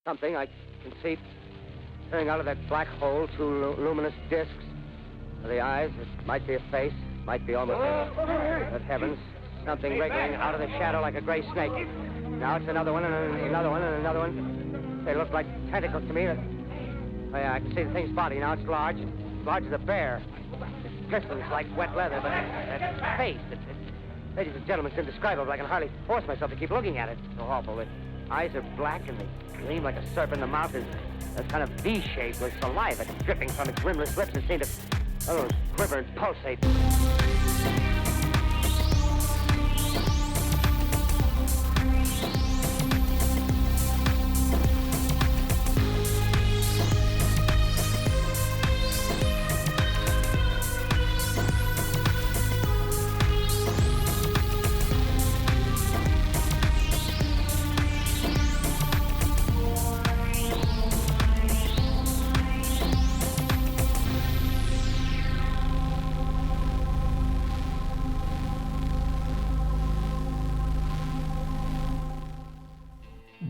something I can see turning out of that black hole, two luminous discs. The eyes, it might be a face, might be almost a... Good heavens, something wriggling out of the shadow like a gray snake. Now it's another one, and another one, and another one. They look like tentacles to me. Oh, yeah, I can see the thing's body now. It's large as a bear. It glistens like wet leather, but that face, ladies and gentlemen, it's indescribable. I can hardly force myself to keep looking at it. It's so awful. The eyes are black, and they gleam like a serpent. The mouth is a kind of V-shape with saliva dripping from its rimless lips and seem to, quiver and pulsate.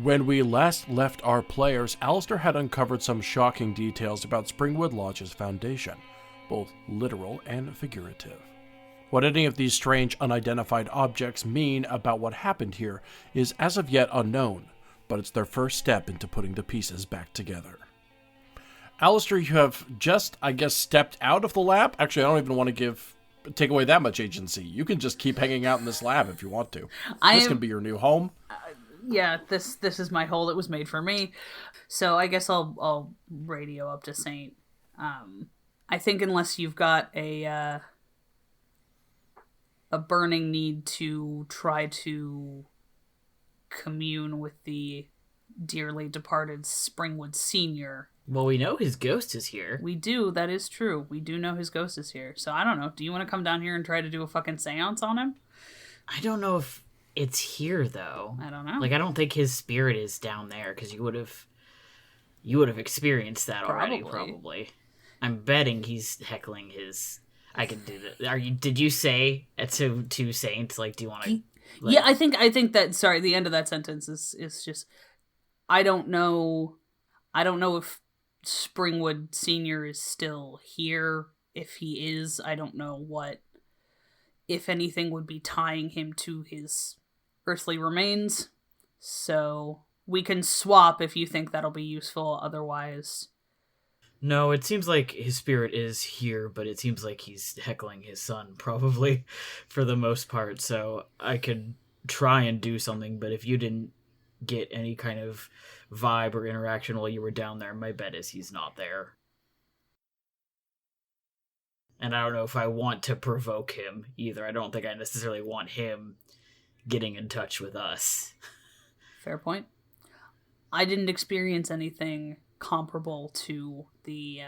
When we last left our players, Alistair had uncovered some shocking details about Springwood Lodge's foundation, both literal and figurative. What any of these strange unidentified objects mean about what happened here is as of yet unknown, but it's their first step into putting the pieces back together. Alistair, you have just, I guess, stepped out of the lab. Actually, I don't even want to take away that much agency. You can just keep hanging out in this lab if you want to. This can be your new home. Yeah, this is my hole. It was made for me. So I guess I'll radio up to Saint. I think unless you've got a burning need to try to commune with the dearly departed Springwood Senior. Well, we know his ghost is here. We do. That is true. We do know his ghost is here. So I don't know. Do you want to come down here and try to do a fucking seance on him? I don't know if it's here, though. I don't know. Like, I don't think his spirit is down there, because you would have experienced that already, probably. I'm betting he's heckling his... I can do that. Did you say to Saint, like, do you want to... Like... Yeah, I think that, sorry, the end of that sentence is just, I don't know if Springwood Senior is still here. If he is, I don't know what, if anything, would be tying him to his earthly remains. So we can swap if you think that'll be useful. Otherwise, no, it seems like his spirit is here, but it seems like he's heckling his son, probably, for the most part. So I could try and do something, but if you didn't get any kind of vibe or interaction while you were down there, my bet is he's not there. And I don't know if I want to provoke him either. I don't think I necessarily want him getting in touch with us. Fair point. I didn't experience anything comparable to the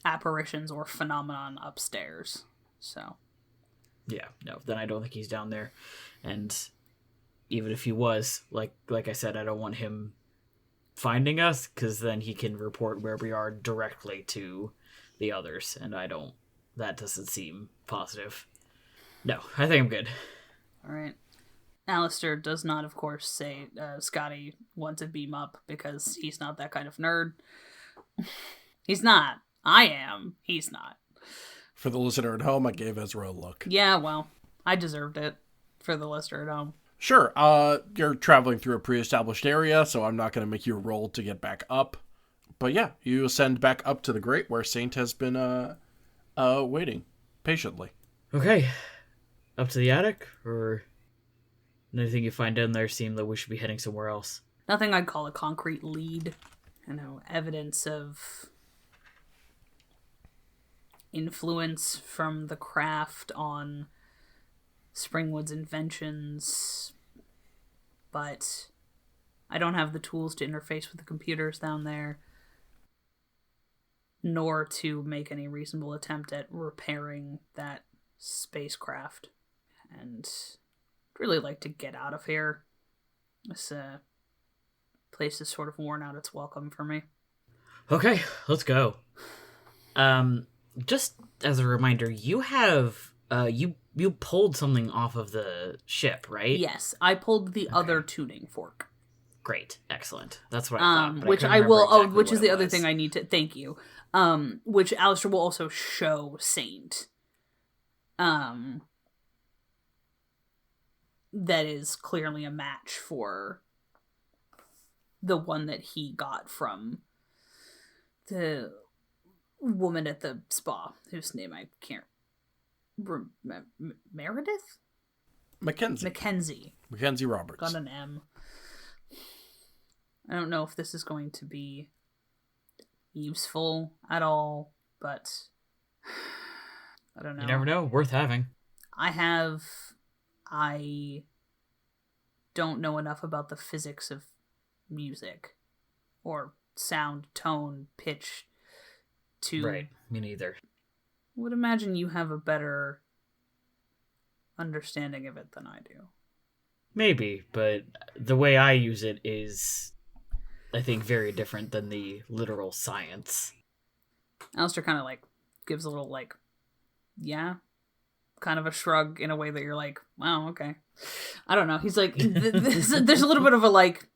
apparitions or phenomenon upstairs. So, yeah, no, then I don't think he's down there. And even if he was, like I said, I don't want him finding us, because then he can report where we are directly to the others, and that doesn't seem positive. No, I think I'm good. All right. Alistair does not, of course, say Scotty wants to beam up, because he's not that kind of nerd. He's not. I am. He's not. For the listener at home, I gave Ezra a look. Yeah, well, I deserved it for the listener at home. Sure. You're traveling through a pre-established area, so I'm not going to make you roll to get back up. But yeah, you ascend back up to the grate where Saint has been waiting patiently. Okay. Up to the attic, or anything you find down there seem that we should be heading somewhere else? Nothing I'd call a concrete lead. Evidence of influence from the craft on Springwood's inventions, but I don't have the tools to interface with the computers down there, nor to make any reasonable attempt at repairing that spacecraft. And I'd really like to get out of here. This place has sort of worn out its welcome for me. Okay, let's go. Just as a reminder, you have you pulled something off of the ship, right? Yes, I pulled the other tuning fork. Great. Excellent. That's what I thought. But which I I will. exactly Which is what the it other was. thing I need to. Thank you. Which Alistair will also show Saint. That is clearly a match for the one that he got from the woman at the spa, whose name I can't remember. Meredith? Mackenzie Roberts. Got an M. I don't know if this is going to be useful at all, but I don't know. You never know. Worth having. I don't know enough about the physics of music or sound, tone, pitch to... Right. Me neither. Would imagine you have a better understanding of it than I do. Maybe, but the way I use it is, I think, very different than the literal science. Alistair kind of like gives a little like, yeah, kind of a shrug in a way that you're like, wow, okay. I don't know. He's like, there's a little bit of a like,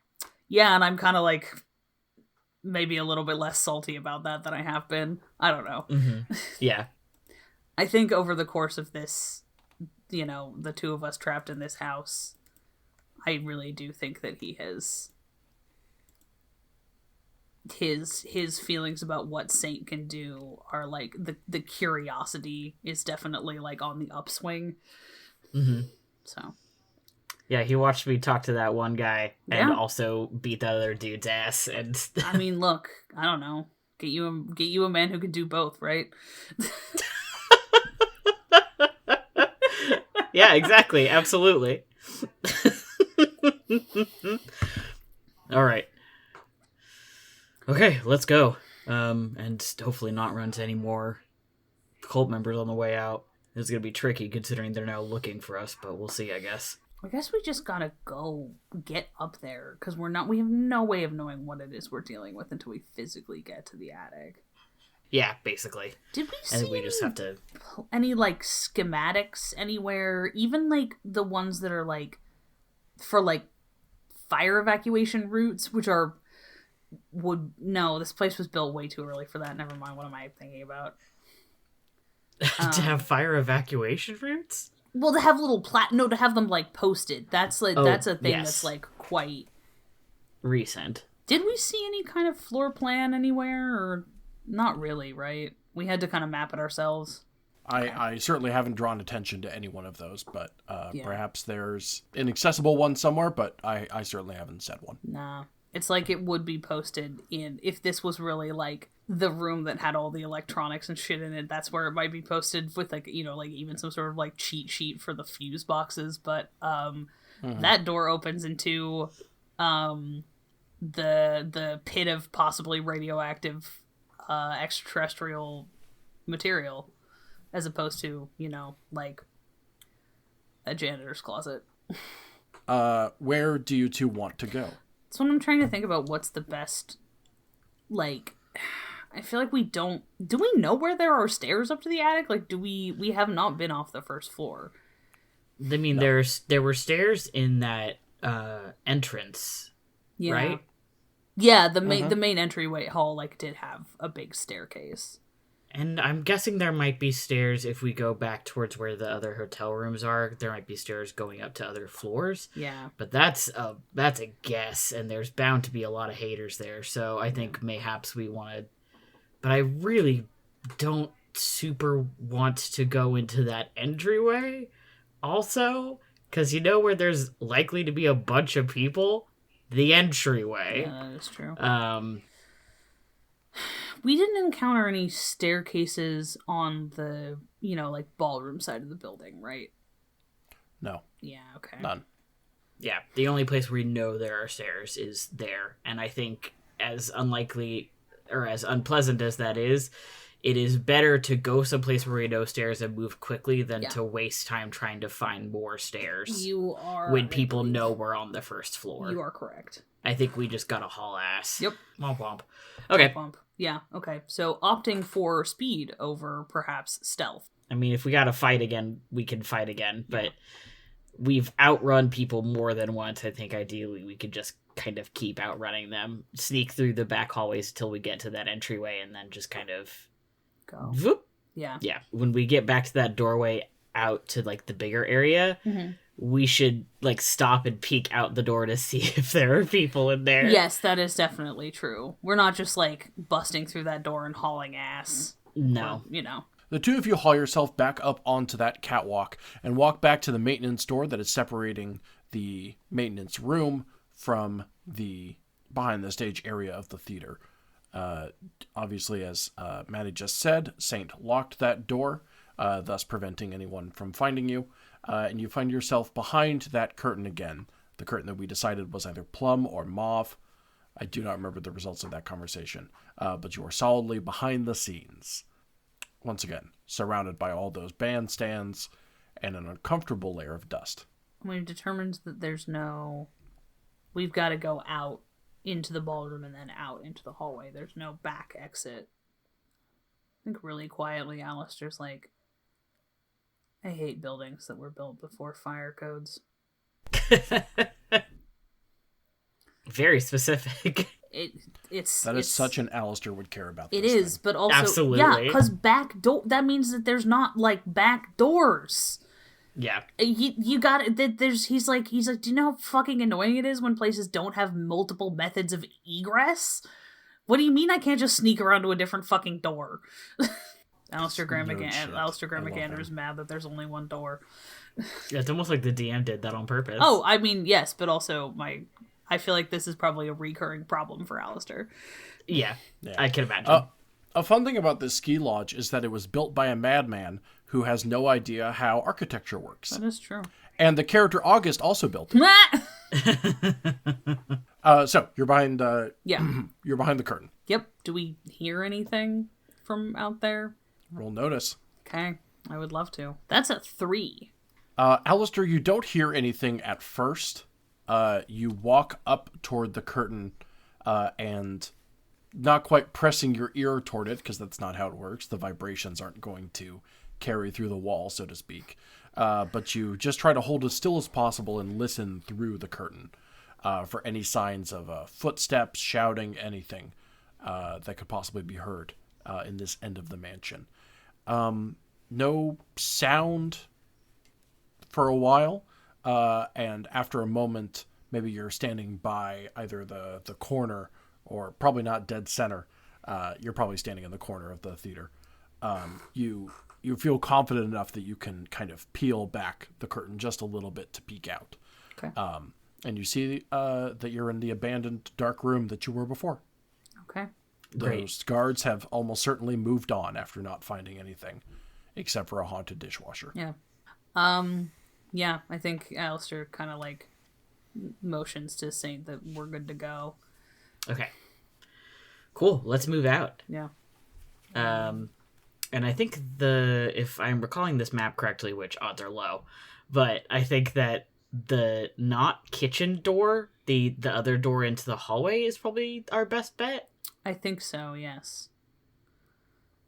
yeah, and I'm kind of like maybe a little bit less salty about that than I have been. I don't know. Mm-hmm. Yeah. I think over the course of this, the two of us trapped in this house, I really do think that he has his feelings about what Saint can do are like the curiosity is definitely like on the upswing. Mm-hmm. So yeah, he watched me talk to that one guy and Yeah. also beat that other dude's ass. And I mean, look, I don't know, get you a man who can do both, right? yeah, exactly, absolutely. All right. Okay, let's go. And hopefully not run into any more cult members on the way out. It's gonna be tricky considering they're now looking for us, but we'll see, I guess. I guess we just gotta go get up there because we have no way of knowing what it is we're dealing with until we physically get to the attic. Yeah, basically. Did we see I think we just have to... any like schematics anywhere? Even like the ones that are like for like fire evacuation routes, which are no, this place was built way too early for that. Never mind. What am I thinking about? to have fire evacuation routes? Well, to have little to have them like posted. That's like that's a thing yes. that's like quite recent. Did we see any kind of floor plan anywhere, or not really? Right, we had to kind of map it ourselves. I certainly haven't drawn attention to any one of those, but Yeah. perhaps there's an accessible one somewhere, but I certainly haven't said one. Nah. It's like it would be posted in, if this was really like the room that had all the electronics and shit in it, that's where it might be posted with like, like even some sort of like cheat sheet for the fuse boxes. But that door opens into the pit of possibly radioactive extraterrestrial material, as opposed to, like a janitor's closet. Where do you two want to go? So when I'm trying to think about what's the best, like, I feel like do we know where there are stairs up to the attic? Like, we have not been off the first floor. I mean, there were stairs in that entrance, Yeah. right? Yeah, the main entryway hall, like, did have a big staircase. And I'm guessing there might be stairs if we go back towards where the other hotel rooms are. There might be stairs going up to other floors. Yeah. But that's a guess, and there's bound to be a lot of haters there. So I think mayhaps we want to... But I really don't super want to go into that entryway also, because where there's likely to be a bunch of people? The entryway. Yeah, that is true. We didn't encounter any staircases on the, like ballroom side of the building, right? No. Yeah, okay. None. Yeah, the only place we know there are stairs is there. And I think as unlikely or as unpleasant as that is, it is better to go someplace where we know stairs and move quickly than to waste time trying to find more stairs. You are... when people know we're on the first floor. You are correct. I think we just gotta haul ass. Yep. Womp womp. Okay. Bump. Yeah, okay. So opting for speed over perhaps stealth. I mean, if we gotta fight again, we can fight again, but we've outrun people more than once. I think ideally we could just kind of keep outrunning them, sneak through the back hallways until we get to that entryway, and then just kind of Go. whoop. Yeah. Yeah. When we get back to that doorway out to like the bigger area, we should like stop and peek out the door to see if there are people in there. Yes, that is definitely true. We're not just like busting through that door and hauling ass. No. Or, you know. The two of you haul yourself back up onto that catwalk and walk back to the maintenance door that is separating the maintenance room from the behind the stage area of the theater. Obviously, as Matty just said, Saint locked that door, thus preventing anyone from finding you. And you find yourself behind that curtain again, the curtain that we decided was either plum or mauve. I do not remember the results of that conversation, but you are solidly behind the scenes. Once again, surrounded by all those bandstands and an uncomfortable layer of dust. We've determined that we've got to go out into the ballroom and then out into the hallway. There's no back exit. I think really quietly, Alistair's like, I hate buildings that were built before fire codes. Very specific. It's such an Alistair would care about this. It is, but also Absolutely. yeah, because back door, that means that there's not like back doors. Yeah. You got it. He's like, do you know how fucking annoying it is when places don't have multiple methods of egress? What do you mean I can't just sneak around to a different fucking door? Alistair Graham McAndrews is mad that there's only one door. Yeah, it's almost like the DM did that on purpose. Oh, I mean, yes, but also I feel like this is probably a recurring problem for Alistair. Yeah. I can imagine. A fun thing about this ski lodge is that it was built by a madman who has no idea how architecture works. That is true. And the character August also built it. So you're behind. You're behind the curtain. Yep. Do we hear anything from out there? Roll notice. Okay, I would love to. That's a 3. Alistair, you don't hear anything at first. You walk up toward the curtain, and not quite pressing your ear toward it, because that's not how it works. The vibrations aren't going to carry through the wall, so to speak. But you just try to hold as still as possible and listen through the curtain for any signs of footsteps, shouting, anything that could possibly be heard in this end of the mansion. No sound for a while, and after a moment, maybe you're standing by either the corner or probably not dead center. You're probably standing in the corner of the theater. You feel confident enough that you can kind of peel back the curtain just a little bit to peek out. Okay. And you see that you're in the abandoned dark room that you were before. Okay. Those guards have almost certainly moved on after not finding anything, except for a haunted dishwasher. Yeah. Yeah, I think Alistair kind of like motions to Saint that we're good to go. Okay. Cool. Let's move out. Yeah. And I think if I'm recalling this map correctly, which odds are low, but I think that the not kitchen door, the other door into the hallway is probably our best bet. I think so, yes.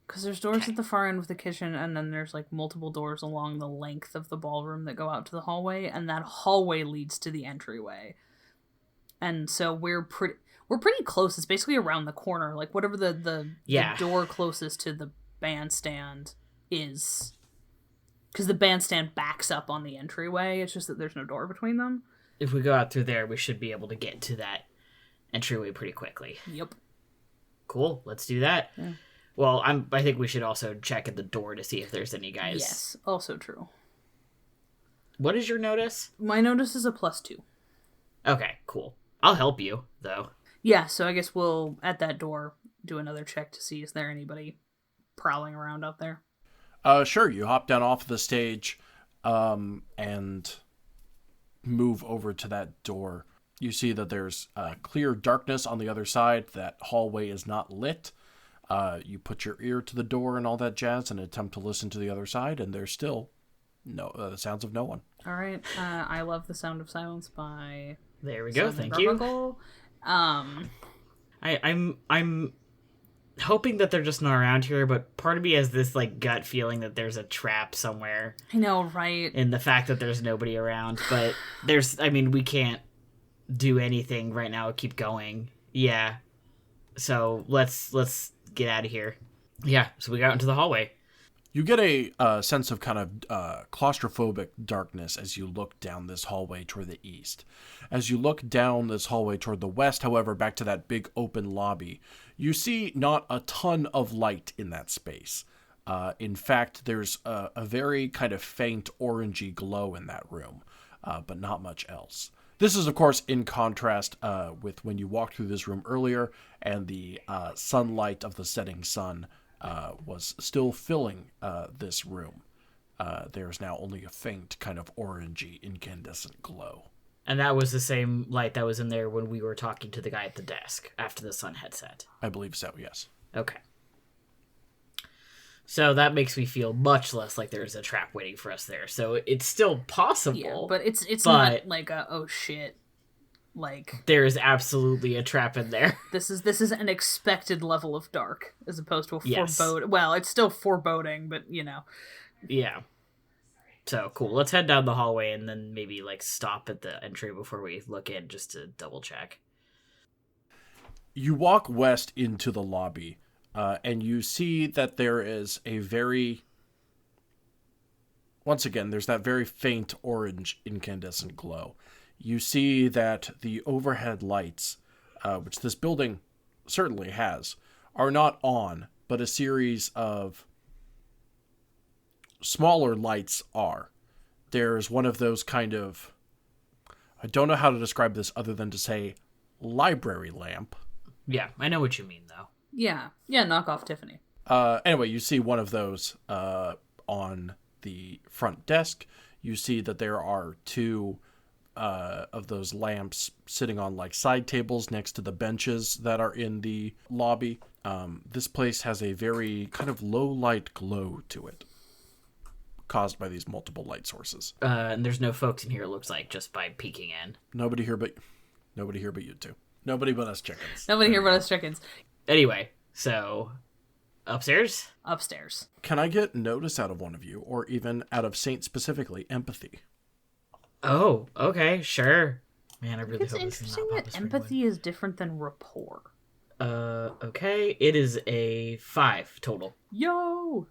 Because there's doors at the far end of the kitchen, and then there's like multiple doors along the length of the ballroom that go out to the hallway, and that hallway leads to the entryway. And so we're pretty close. It's basically around the corner, like whatever the door closest to the bandstand is. Because the bandstand backs up on the entryway. It's just that there's no door between them. If we go out through there, we should be able to get to that entryway pretty quickly. Yep. Cool. Let's do that. Yeah. Well, I think we should also check at the door to see if there's any guys. Yes, also true. What is your notice? My notice is a +2. Okay, cool. I'll help you, though. Yeah, so I guess we'll, at that door, do another check to see is there anybody prowling around out there. Sure, you hop down off the stage and move over to that door. You see that there's clear darkness on the other side. That hallway is not lit. You put your ear to the door and all that jazz and attempt to listen to the other side, and there's still the sounds of no one. All right. I Love the Sound of Silence by... There we go. Simon Thank you. Garfunkel. I'm hoping that they're just not around here, but part of me has this like gut feeling that there's a trap somewhere. I know, right? In the fact that there's nobody around, but we can't do anything right now. Keep going. Yeah. So let's get out of here. Yeah. So we got into the hallway. You get a sense of kind of claustrophobic darkness as you look down this hallway toward the east. As you look down this hallway toward the west, however, back to that big open lobby, you see not a ton of light in that space. In fact, there's a very kind of faint orangey glow in that room, but not much else. This is, of course, in contrast with when you walked through this room earlier, and the sunlight of the setting sun was still filling this room. There's now only a faint kind of orangey incandescent glow. And that was the same light that was in there when we were talking to the guy at the desk after the sun had set. I believe so, yes. Okay. So that makes me feel much less like there's a trap waiting for us there. So it's still possible. Yeah, but it's not like a, oh shit. Like, there is absolutely a trap in there. This is an expected level of dark as opposed to a Yes. foreboding. Well, it's still foreboding, but you know. Yeah. So cool. Let's head down the hallway and then maybe like stop at the entry before we look in just to double check. You walk west into the lobby, and you see that there is a very... Once again, there's that very faint orange incandescent glow. You see that the overhead lights, which this building certainly has, are not on, but a series of smaller lights are. There's one of those kind of... I don't know how to describe this other than to say library lamp. Yeah, I know what you mean, though. Yeah, knock off Tiffany. Anyway, you see one of those on the front desk. You see that there are two of those lamps sitting on like side tables next to the benches that are in the lobby. This place has a very kind of low light glow to it, caused by these multiple light sources. And there's no folks in here, it looks like, just by peeking in. Nobody here but you two. Nobody but us chickens. Nobody here but us chickens. Anyway, so upstairs? Upstairs. Can I get notice out of one of you, or even out of Saint specifically, empathy? Oh, okay, sure. Man, I really It's hope this is interesting not that Papa empathy is different than rapport. Okay, it is a 5 total. Yo!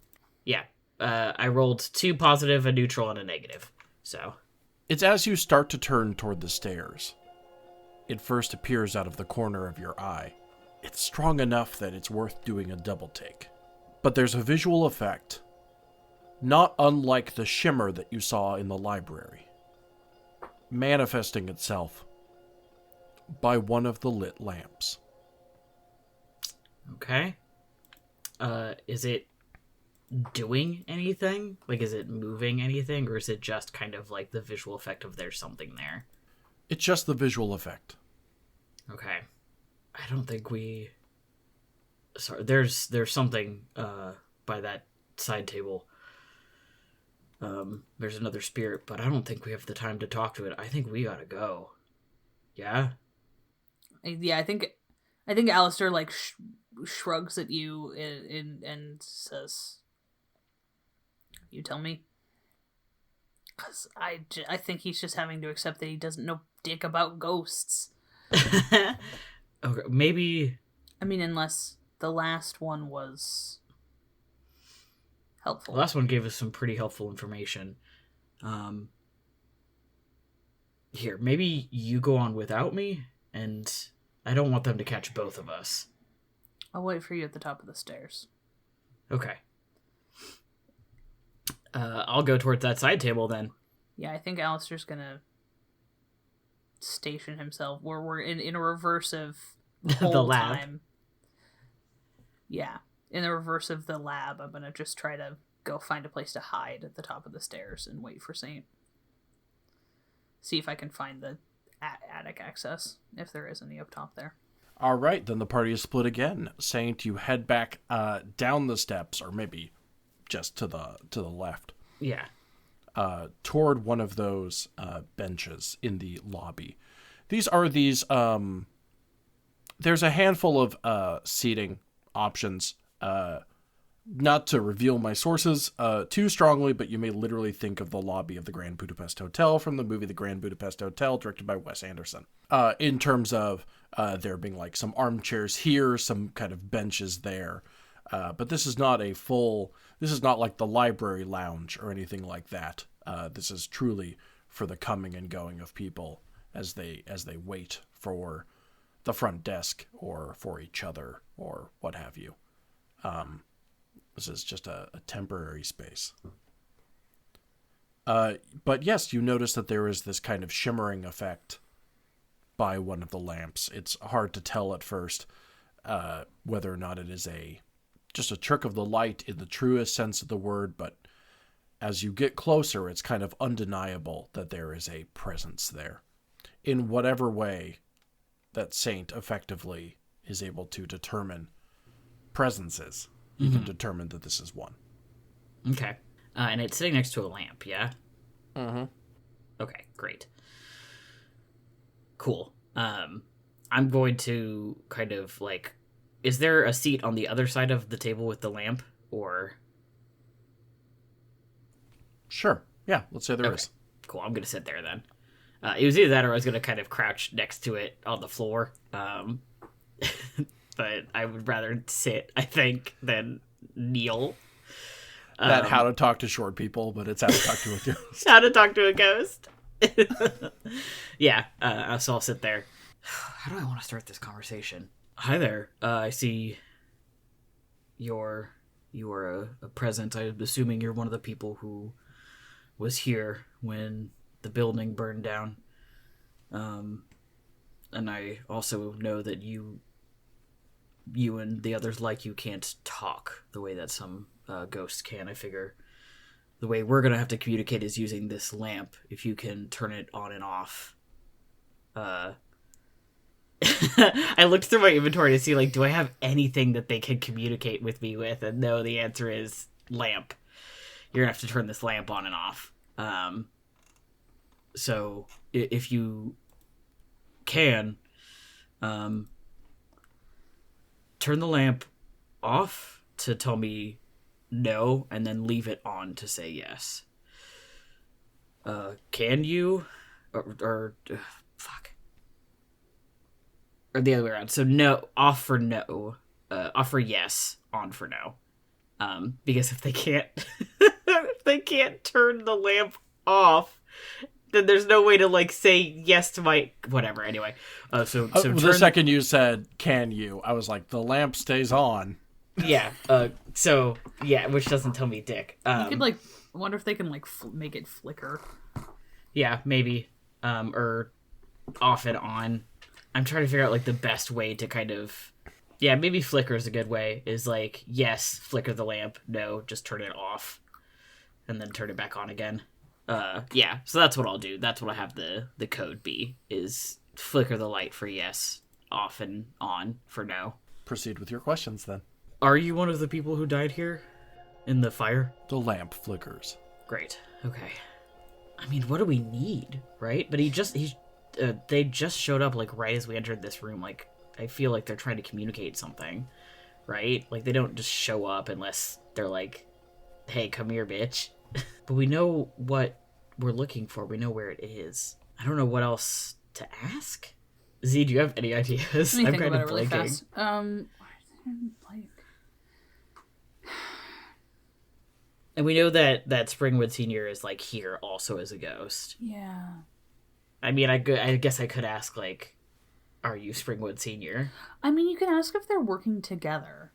Yeah, I rolled 2 positive, a neutral, and a negative. So It's as you start to turn toward the stairs. It first appears out of the corner of your eye. It's strong enough that it's worth doing a double take. But there's a visual effect, not unlike the shimmer that you saw in the library, manifesting itself by one of the lit lamps. okay. Is it doing anything? Like, is it moving anything, or is it just kind of like the visual effect of there's something there? It's just the visual effect. Okay. I don't think we... Sorry, there's something by that side table. There's another spirit, but I don't think we have the time to talk to it. I think we gotta go. Yeah? Yeah, I think Alistair like shrugs at you and says, "You tell me." Because I think he's just having to accept that he doesn't know dick about ghosts. Okay, maybe... I mean, unless the last one was helpful. The last one gave us some pretty helpful information. Here, maybe you go on without me, and I don't want them to catch both of us. I'll wait for you at the top of the stairs. Okay. I'll go towards that side table then. Yeah, I think Alistair's gonna station himself where we're in a reverse of the whole The lab. time. Yeah, in the reverse of the lab, I'm gonna just try to go find a place to hide at the top of the stairs and wait for Saint. See if I can find the attic access, if there is any up top there. All right, then the party is split again. Saint, you head back down the steps, or maybe just to the left. Yeah. Toward one of those benches in the lobby. These are there's a handful of seating options not to reveal my sources too strongly, but you may literally think of the lobby of the Grand Budapest Hotel from the movie The Grand Budapest Hotel, directed by Wes Anderson. In terms of there being like some armchairs here, some kind of benches there. But this is not this is not like the library lounge or anything like that. This is truly for the coming and going of people as they wait for the front desk or for each other or what have you. This is just a temporary space. But yes, you notice that there is this kind of shimmering effect by one of the lamps. It's hard to tell at first whether or not it is just a trick of the light in the truest sense of the word, but as you get closer, it's kind of undeniable that there is a presence there. In whatever way that saint effectively is able to determine presences, you can determine that this is one. Okay. And it's sitting next to a lamp, yeah? Mm-hmm. Okay, great. Cool. I'm going to kind of like... Is there a seat on the other side of the table with the lamp, or... Sure. Yeah, let's say there is. Cool, I'm going to sit there then. It was either that or I was going to kind of crouch next to it on the floor. But I would rather sit, I think, than kneel. That how to talk to short people, but it's how to talk to a ghost. How to talk to a ghost. Yeah, so I'll sit there. How do I want to start this conversation? Hi there. I see you are a present. I'm assuming you're one of the people who was here when the building burned down. And I also know that you and the others like you can't talk the way that some ghosts can. I figure the way we're going to have to communicate is using this lamp. If you can turn it on and off. I looked through my inventory to see, like, do I have anything that they can communicate with me with? And no, the answer is lamp. You're going to have to turn this lamp on and off. So if you can, turn the lamp off to tell me no, and then leave it on to say yes. Can you? Or fuck. Or the other way around. So no, off for no. Off for yes, on for no. Because if they can't, if they can't turn the lamp off, then there's no way to like say yes to my whatever. Anyway, so the second you said "can you," I was like, the lamp stays on. Yeah. So yeah, which doesn't tell me dick. You could like wonder if they can like make it flicker. Yeah, maybe. Or off and on. I'm trying to figure out like the best way to kind of. Yeah, maybe flicker is a good way. Is like yes, flicker the lamp. No, just turn it off, and then turn it back on again. Yeah, so that's what I'll do. That's what I have the code be, is flicker the light for yes, off and on for no. Proceed with your questions, then. Are you one of the people who died here in the fire? The lamp flickers. Great, okay. I mean, what do we need, right? But they just showed up, like, right as we entered this room. Like, I feel like they're trying to communicate something, right? Like, they don't just show up unless they're like, hey, come here, bitch. But we know what we're looking for. We know where it is. I don't know what else to ask. Z, do you have any ideas? Let me I'm think kind about of it really blanking. fast. And we know that Springwood Senior is like here also as a ghost. Yeah. I mean, I guess I could ask, like, are you Springwood Senior? I mean, you can ask if they're working together.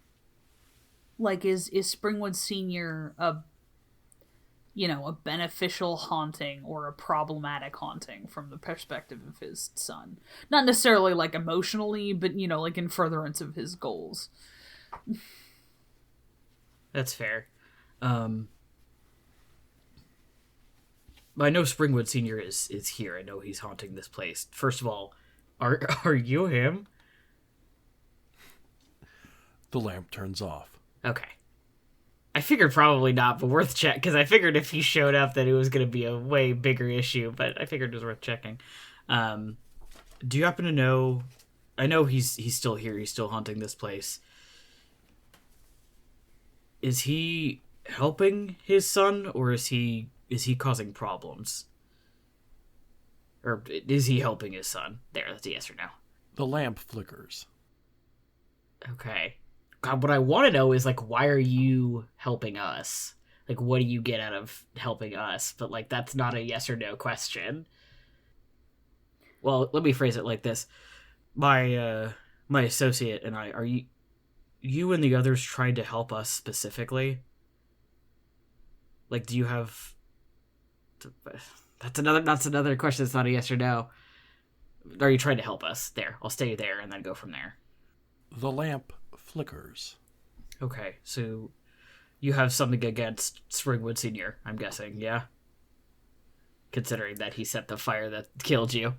Like, is Springwood Senior a beneficial haunting or a problematic haunting from the perspective of his son? Not necessarily, like, emotionally, but, like, in furtherance of his goals. That's fair. I know Springwood Senior is here. I know he's haunting this place. First of all, are you him? The lamp turns off. Okay. I figured probably not, but worth check, because I figured if he showed up that it was going to be a way bigger issue, but I figured it was worth checking. Do you happen to know... I know he's still here. He's still haunting this place. is he helping his son, or is he causing problems? Or is he helping his son? There, that's a yes or no. The lamp flickers. Okay. God, what I want to know is, like, why are you helping us? Like, what do you get out of helping us? But, like, that's not a yes or no question. Well, let me phrase it like this. My associate and I, are you and the others trying to help us specifically? Like, do you have... That's another question that's not a yes or no. Are you trying to help us? There, I'll stay there and then go from there. The lamp flickers. Okay, so you have something against Springwood Sr., I'm guessing, yeah? Considering that he set the fire that killed you.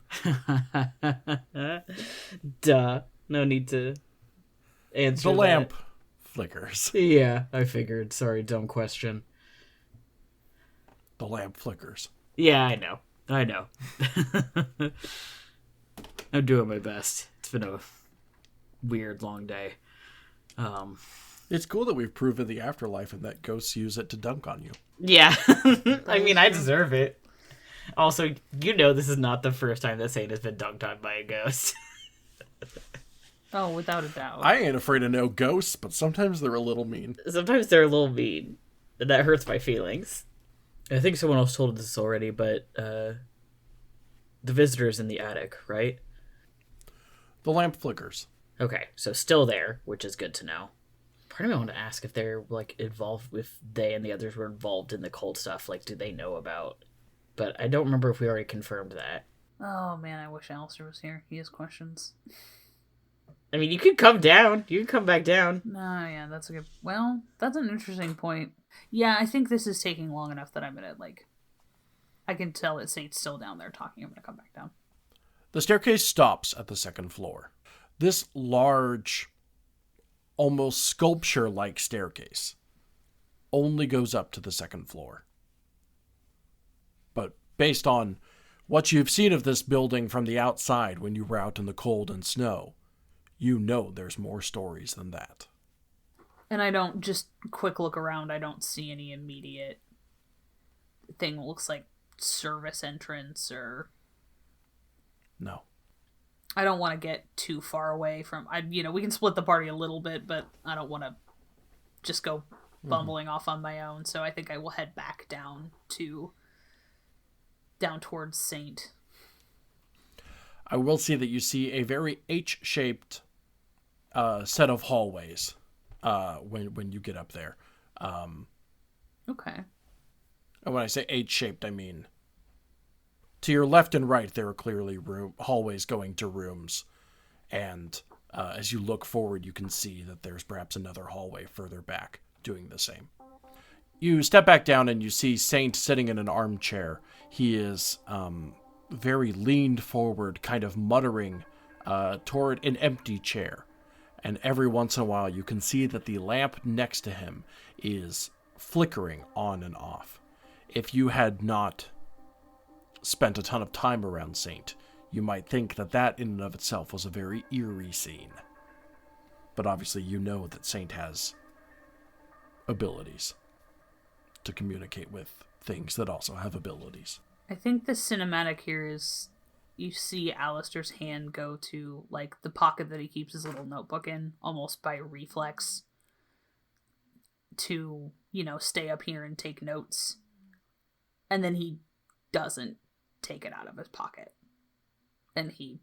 Duh. No need to answer The that. lamp flickers. Yeah, I figured. Sorry, dumb question. The lamp flickers. Yeah, I know. I'm doing my best. It's been a weird, long day. It's cool that we've proven the afterlife and that ghosts use it to dunk on you. Yeah. I mean, I deserve it. Also, this is not the first time that Saint has been dunked on by a ghost. Oh, without a doubt. I ain't afraid of no ghosts, but sometimes they're a little mean. Sometimes they're a little mean. And that hurts my feelings. I think someone else told us this already, but the visitor's in the attic, right? The lamp flickers. Okay, so still there, which is good to know. Part of me I want to ask if they're, like, involved, if they and the others were involved in the cult stuff. Like, do they know about... But I don't remember if we already confirmed that. Oh, man, I wish Alistair was here. He has questions. I mean, you could come down. You can come back down. No, yeah, that's a good... Well, that's an interesting point. Yeah, I think this is taking long enough that I'm gonna, like... I can tell that Saint's still down there talking. I'm gonna come back down. The staircase stops at the second floor. This large, almost sculpture-like staircase only goes up to the second floor. But based on what you've seen of this building from the outside when you were out in the cold and snow, you know there's more stories than that. And I don't, just quick look around, I don't see any immediate thing that looks like service entrance or... No. I don't want to get too far away from... we can split the party a little bit, but I don't want to just go bumbling off on my own, so I think I will head back down towards Saint. I will say that you see a very H-shaped set of hallways when you get up there. Okay. And when I say H-shaped, I mean to your left and right there are clearly hallways going to rooms, and as you look forward you can see that there's perhaps another hallway further back doing the same. You step back down and you see Saint sitting in an armchair. He is very leaned forward, kind of muttering toward an empty chair. And every once in a while you can see that the lamp next to him is flickering on and off. If you had not spent a ton of time around Saint, you might think that that in and of itself was a very eerie scene. But obviously you know that Saint has abilities to communicate with things that also have abilities. I think the cinematic here is you see Alistair's hand go to, like, the pocket that he keeps his little notebook in, almost by reflex, to, stay up here and take notes. And then he doesn't take it out of his pocket. And he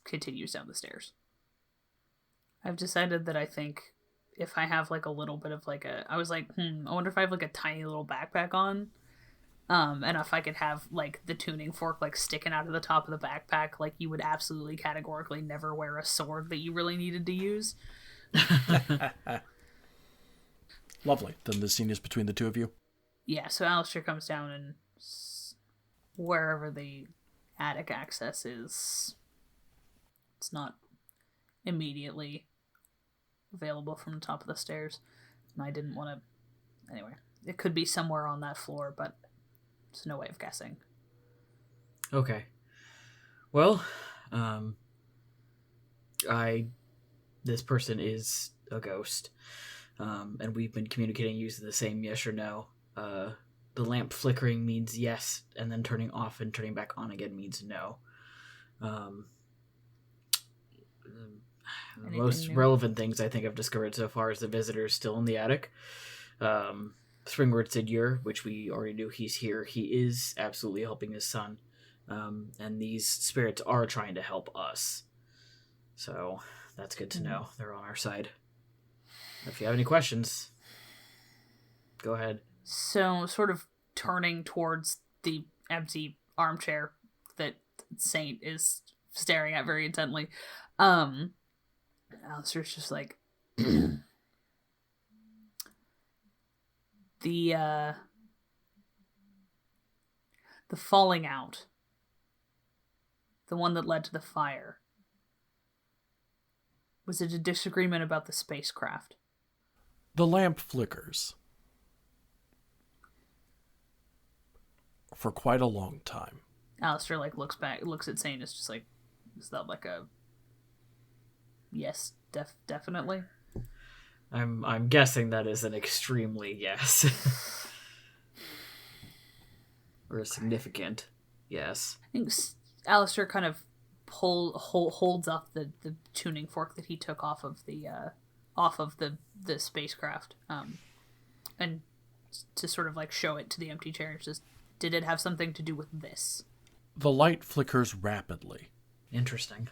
continues down the stairs. I've decided that I think if I have, like, a little bit of, like, I was like, I wonder if I have, like, a tiny little backpack on. And if I could have, like, the tuning fork, like, sticking out of the top of the backpack, like, you would absolutely categorically never wear a sword that you really needed to use. Lovely. Then the scene is between the two of you? Yeah, so Alistair comes down and wherever the attic access is, it's not immediately available from the top of the stairs. And I didn't want to... Anyway, it could be somewhere on that floor, but there's no way of guessing. Okay. Well, this person is a ghost. and we've been communicating using the same yes or no. The lamp flickering means yes, and then turning off and turning back on again means no. The most relevant things I think I've discovered so far is the visitor is still in the attic. Springwood said which we already knew he's here. He is absolutely helping his son. And these spirits are trying to help us. So that's good to know. They're on our side. If you have any questions, go ahead. So, sort of turning towards the empty armchair that Saint is staring at very intently, Alistair's just like, the falling out, the one that led to the fire, was it a disagreement about the spacecraft? The lamp flickers for quite a long time. Alistair looks at Saint, is just like, is that like a yes, definitely? I'm guessing that is an extremely yes. Or a significant yes. I think Alistair kind of holds up the tuning fork that he took off of the spacecraft, and to sort of like show it to the empty chair. It's just, did it have something to do with this? The light flickers rapidly. Interesting.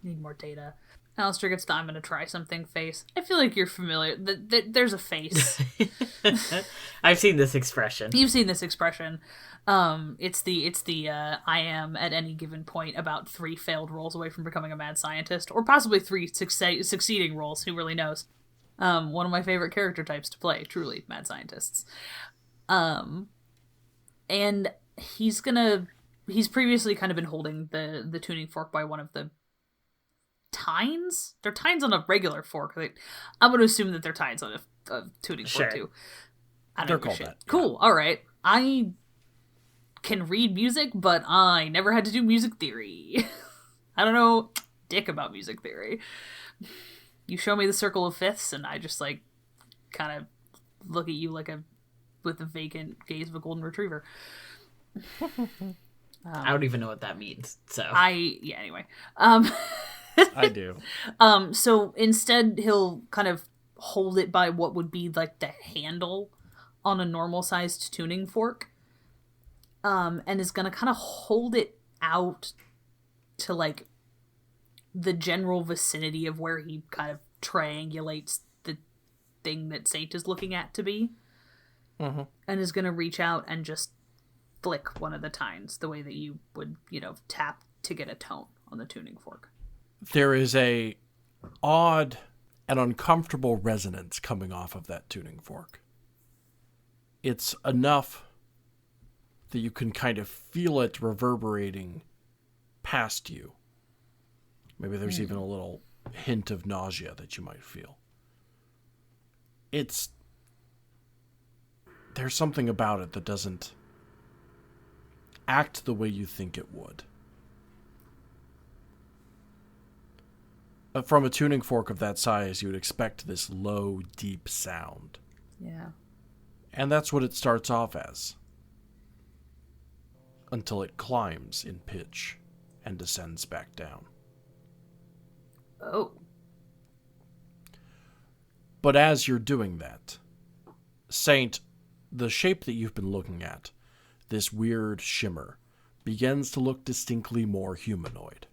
Need more data. Alistair gets the "I'm gonna try something" face. I feel like you're familiar. There's a face. I've seen this expression. You've seen this expression. It's the I am at any given point about 3 failed rolls away from becoming a mad scientist, or possibly 3 succeeding rolls. Who really knows? One of my favorite character types to play. Truly, mad scientists. And he's previously kind of been holding the tuning fork by one of the tines. They're tines on a regular fork. I'm going to assume that they're tines on a tuning fork too. I don't know shit. Cool. Yeah. All right. I can read music, but I never had to do music theory. I don't know dick about music theory. You show me the circle of fifths, and I just like kind of look at you like with the vacant gaze of a golden retriever. I don't even know what that means. So anyway. I do. So instead he'll kind of hold it by what would be like the handle on a normal sized tuning fork. And is gonna kind of hold it out to like the general vicinity of where he kind of triangulates the thing that Saint is looking at to be. Mm-hmm. And is gonna reach out and just flick one of the tines the way that you would, tap to get a tone on the tuning fork. There is a odd and uncomfortable resonance coming off of that tuning fork. It's enough that you can kind of feel it reverberating past you. Maybe there's even a little hint of nausea that you might feel. There's something about it that doesn't act the way you think it would. From a tuning fork of that size, you would expect this low, deep sound. Yeah. And that's what it starts off as. Until it climbs in pitch and descends back down. Oh. But as you're doing that, Saint, the shape that you've been looking at, this weird shimmer, begins to look distinctly more humanoid.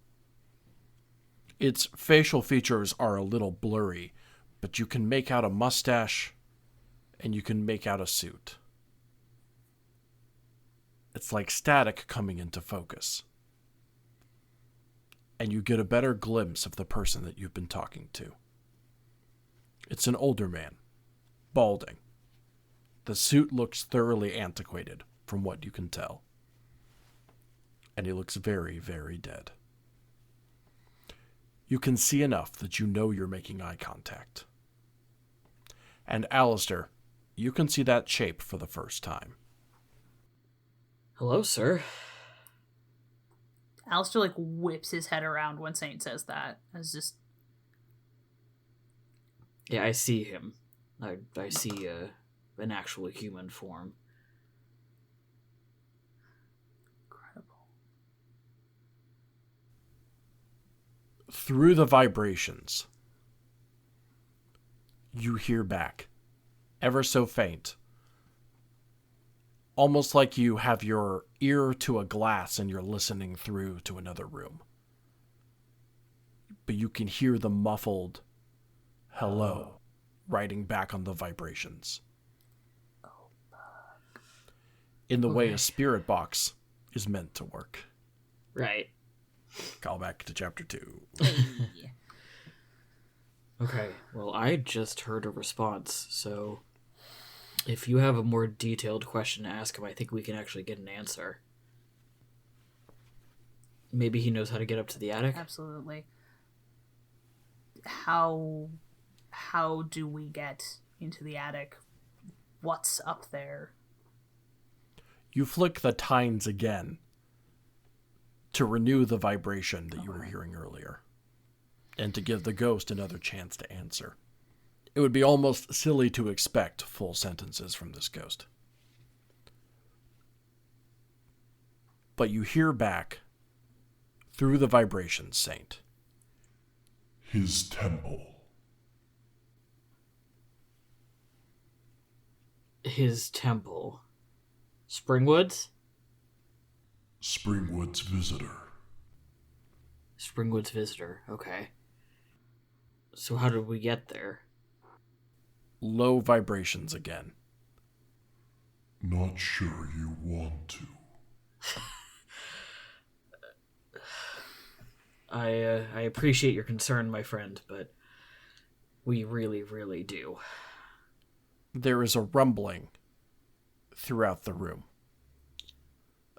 Its facial features are a little blurry, but you can make out a mustache, and you can make out a suit. It's like static coming into focus. And you get a better glimpse of the person that you've been talking to. It's an older man, balding. The suit looks thoroughly antiquated, from what you can tell. And he looks very, very dead. You can see enough that you know you're making eye contact. And Alistair, you can see that shape for the first time. Hello, sir. Alistair whips his head around when Saint says that. It's just... Yeah, I see him. I see an actual human form. Incredible. Through the vibrations, you hear back, ever so faint, almost like you have your ear to a glass and you're listening through to another room. But you can hear the muffled hello writing back on the vibrations. Oh, fuck. In the way a spirit box is meant to work. Right. Call back to chapter 2. Hey. Okay, well, I just heard a response, so if you have a more detailed question to ask him, I think we can actually get an answer. Maybe he knows how to get up to the attic? Absolutely. How do we get into the attic? What's up there? You flick the tines again to renew the vibration that you were hearing earlier, and to give the ghost another chance to answer. It would be almost silly to expect full sentences from this ghost. But you hear back, through the vibrations, Saint. His temple. His temple. Springwoods? Springwood's visitor. Springwood's visitor, okay. So how did we get there? Low vibrations again. Not sure you want to. I appreciate your concern, my friend, but we really, really do. There is a rumbling throughout the room.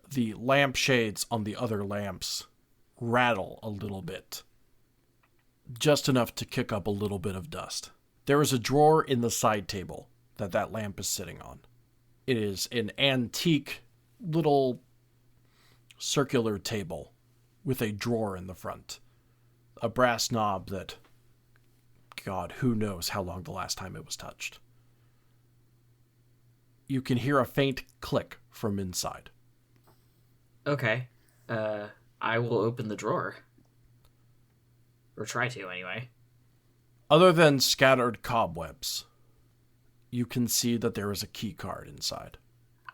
The lampshades on the other lamps rattle a little bit, just enough to kick up a little bit of dust. There is a drawer in the side table that lamp is sitting on. It is an antique little circular table with a drawer in the front. A brass knob that, God, who knows how long the last time it was touched. You can hear a faint click from inside. Okay. I will open the drawer. Or try to, anyway. Other than scattered cobwebs, you can see that there is a key card inside.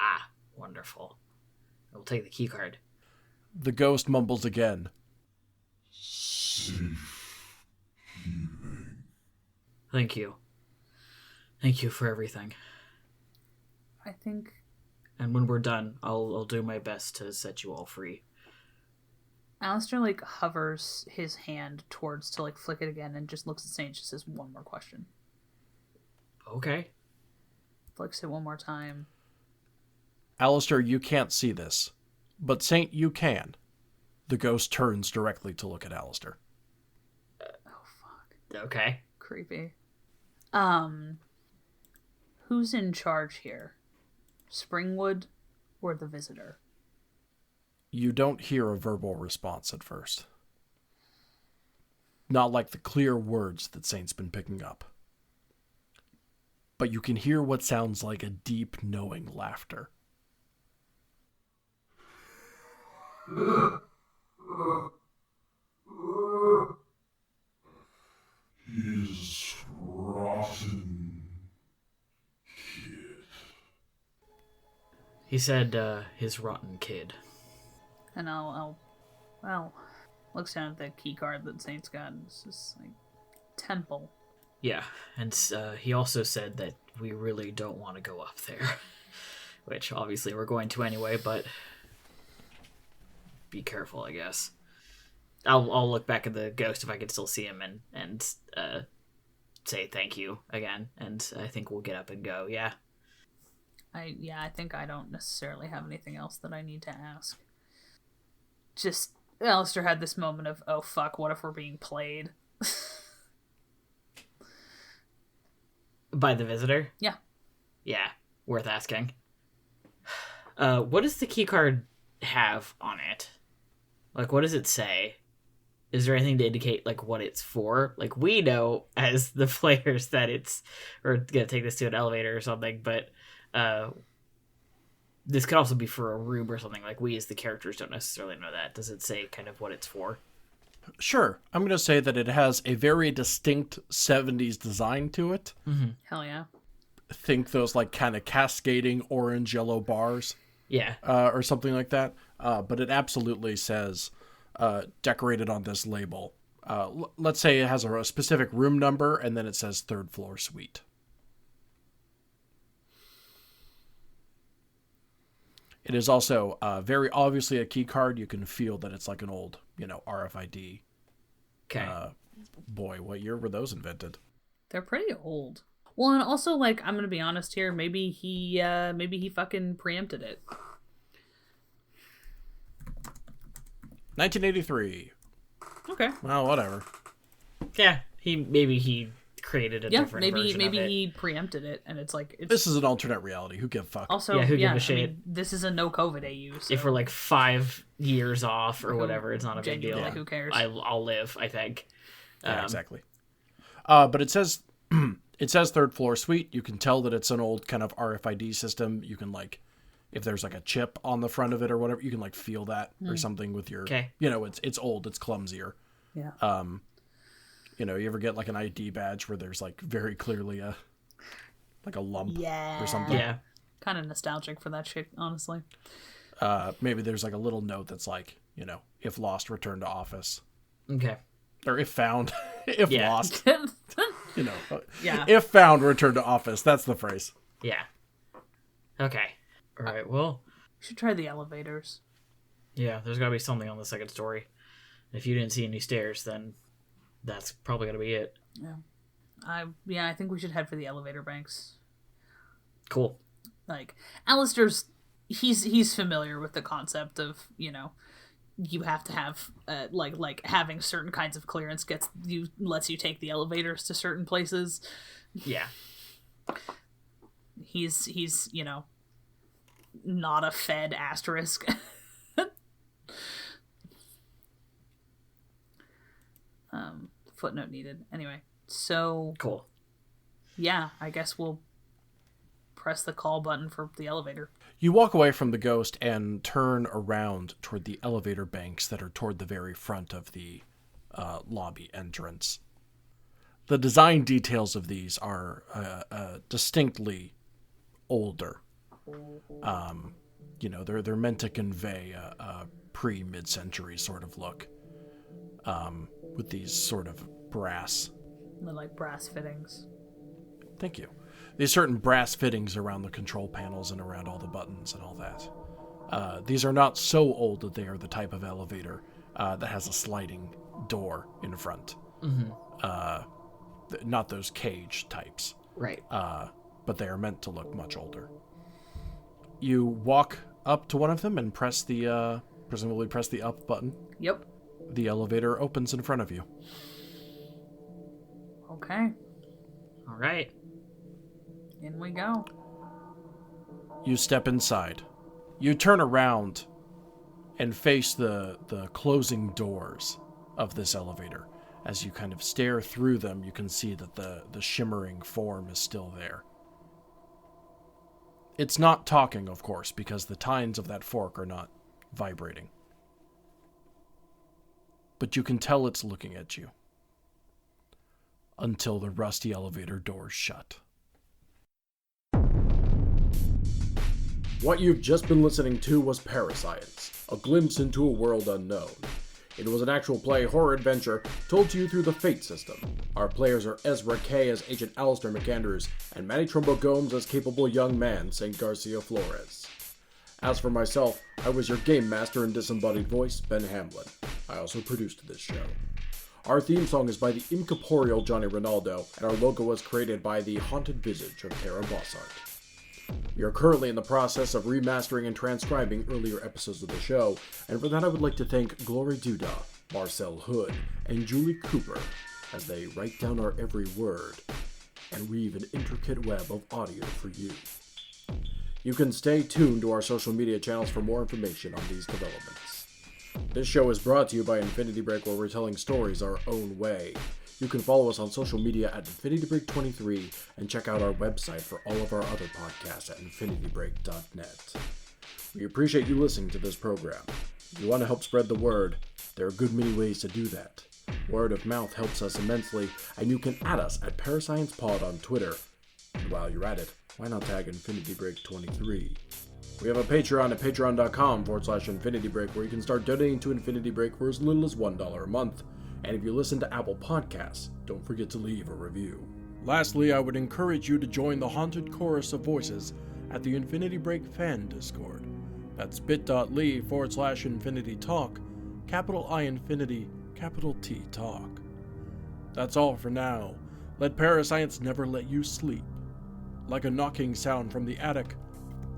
Ah, wonderful. I will take the key card. The ghost mumbles again. Safe healing. Thank you. Thank you for everything. I think And when we're done, I'll do my best to set you all free. Alistair hovers his hand towards to flick it again and just looks at Saint and just says one more question. Okay. Flicks it one more time. Alistair, you can't see this, but Saint, you can. The ghost turns directly to look at Alistair. Oh fuck. Okay. Creepy. Who's in charge here? Springwood or the visitor? You don't hear a verbal response at first. Not like the clear words that Saint's been picking up. But you can hear what sounds like a deep, knowing laughter. His rotten kid. He said, his rotten kid. And I'll looks down at the key card that Saint's got and it's just temple. Yeah, and he also said that we really don't want to go up there. Which, obviously, we're going to anyway, but be careful, I guess. I'll look back at the ghost if I can still see him and say thank you again, and I think we'll get up and go, yeah? I think I don't necessarily have anything else that I need to ask. Just, Alistair had this moment of, oh fuck, what if we're being played? By the visitor? Yeah. Yeah, worth asking. What does the keycard have on it? What does it say? is there anything to indicate like what it's for? Like we know as the players that it's, or gonna take this to an elevator or something, but this could also be for a room or something. Like we as the characters don't necessarily know that. Does it say kind of what it's for? Sure. I'm going to say that it has a very distinct 70s design to it. Mm-hmm. Hell yeah. Think those like kind of cascading orange yellow bars. Yeah. Or something like that. But it absolutely says decorated on this label. Let's say it has a specific room number and then it says 3rd floor suite. It is also very obviously a key card. You can feel that it's like an old, RFID. Okay. Boy, what year were those invented? They're pretty old. Well, and also, like, I'm gonna be honest here. Maybe he fucking preempted it. 1983. Okay. Well, whatever. Yeah. He created a different version maybe of it. he preempted it, and it's like This is an alternate reality. Who gives a fuck? Also, Yeah, who give a I shit? mean, this is a no COVID AU. So If we're like 5 years off or whatever, it's not a big deal. genuinely, who cares? I'll live, I think. Yeah, exactly. But it says it says 3rd floor suite. You can tell that it's an old kind of RFID system. You can like, if there's like a chip on the front of it or whatever, you can like feel that or something with your. Okay. It's old. It's clumsier. Yeah. You ever get like an ID badge where there's like very clearly a lump or something? Yeah. Kind of nostalgic for that shit, honestly. Maybe there's like a little note that's like, if lost, return to office. Okay. Or if found, if Yeah. lost, Yeah. If found, return to office. That's the phrase. Yeah. Okay. All right. Well, We should try the elevators. yeah, there's got to be something on the second story. If you didn't see any stairs, then that's probably going to be it. Yeah. I think we should head for the elevator banks. Cool. Like, Alistair's, he's familiar with the concept of, you have to have like having certain kinds of clearance lets you take the elevators to certain places. Yeah. He's not a Fed asterisk. Footnote needed. Anyway, so Cool. yeah, I guess we'll press the call button for the elevator. You walk away from the ghost and turn around toward the elevator banks that are toward the very front of the lobby entrance. The design details of these are distinctly older. They're meant to convey a pre-mid-century sort of look, with these sort of brass. Like brass fittings. Thank you. These certain brass fittings around the control panels and around all the buttons and all that. These are not so old that they are the type of elevator that has a sliding door in front. Mm-hmm. Not those cage types. Right. But they are meant to look much older. You walk up to one of them and presumably press the up button. Yep. The elevator opens in front of you. Okay. All right. In we go. You step inside. You turn around and face the closing doors of this elevator. As you kind of stare through them, you can see that the shimmering form is still there. It's not talking, of course, because the tines of that fork are not vibrating. But you can tell it's looking at you. Until the rusty elevator doors shut. What you've just been listening to was ParaScience, a glimpse into a world unknown. It was an actual play horror adventure told to you through the Fate system. Our players are Ezra Kaye as Agent Alister McAndrews and Matty Trumbo-Gomes as capable young man St. Garcia Flores. As for myself, I was your game master and disembodied voice, Ben Hamlin. I also produced this show. Our theme song is by the incorporeal Johnny Rinaldo, and our logo was created by the haunted visage of Terra Bosart. We are currently in the process of remastering and transcribing earlier episodes of the show, and for that I would like to thank Glory Duda, Marcel Hood, and Julie Cooper, as they write down our every word and weave an intricate web of audio for you. You can stay tuned to our social media channels for more information on these developments. This show is brought to you by Infinity Break, where we're telling stories our own way. You can follow us on social media at InfinityBreak23 and check out our website for all of our other podcasts at infinitybreak.net. We appreciate you listening to this program. If you want to help spread the word, there are a good many ways to do that. Word of mouth helps us immensely, and you can add us at ParaSciencePod on Twitter. And while you're at it, why not tag InfinityBreak23? We have a Patreon at patreon.com/InfinityBreak, where you can start donating to Infinity Break for as little as $1 a month. And if you listen to Apple Podcasts, don't forget to leave a review. Lastly, I would encourage you to join the Haunted Chorus of Voices at the Infinity Break fan Discord. That's bit.ly/InfinityTalk, capital I Infinity, capital T Talk. That's all for now. Let ParaScience never let you sleep. Like a knocking sound from the attic,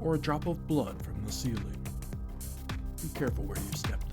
or a drop of blood from the ceiling. Be careful where you step